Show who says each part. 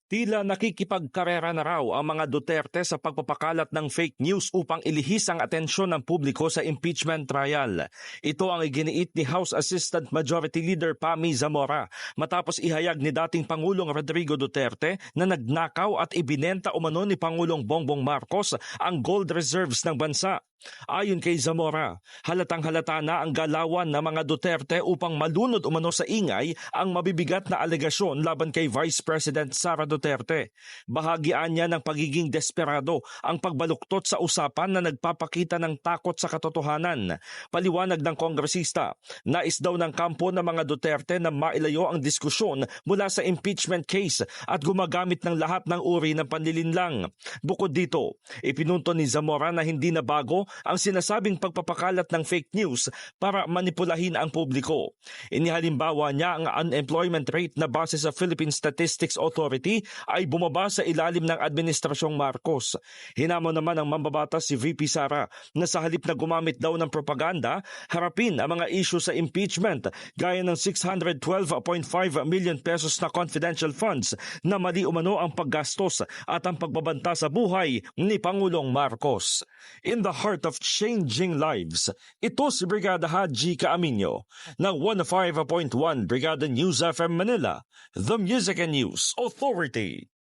Speaker 1: Tila nakikipagkarera na raw ang mga Duterte sa pagpapakalat ng fake news upang ilihis ang atensyon ng publiko sa impeachment trial. Ito ang iginiit ni House Assistant Majority Leader Pami Zamora matapos ihayag ni dating Pangulong Rodrigo Duterte na nagnakaw at ibinenta umano ni Pangulong Bongbong Marcos ang gold reserves ng bansa. Ayon kay Zamora, halatang-halata na ang galawan ng mga Duterte upang malunod umano sa ingay ang mabibigat na alegasyon laban kay Vice President Sara Duterte. Bahagian niya ng pagiging desperado ang pagbaluktot sa usapan na nagpapakita ng takot sa katotohanan. Paliwanag ng kongresista, nais daw ng kampo ng mga Duterte na mailayo ang diskusyon mula sa impeachment case at gumagamit ng lahat ng uri ng panlilinlang. Bukod dito, ipinunto ni Zamora na hindi na bago ang sinasabing pagpapakalat ng fake news para manipulahin ang publiko. Inihalimbawa niya ang unemployment rate na base sa Philippine Statistics Authority ay bumaba sa ilalim ng Administrasyong Marcos. Hinamon naman ng mambabatas si VP Sara na sa halip na gumamit daw ng propaganda, harapin ang mga issue sa impeachment gaya ng 612.5 million pesos na confidential funds na mali umano ang paggastos at ang pagbabanta sa buhay ni Pangulong Marcos. In the heart of changing lives, ito si Brigada Haji Caaminyo ng 105.1 Brigada News FM Manila, The Music and News Authority.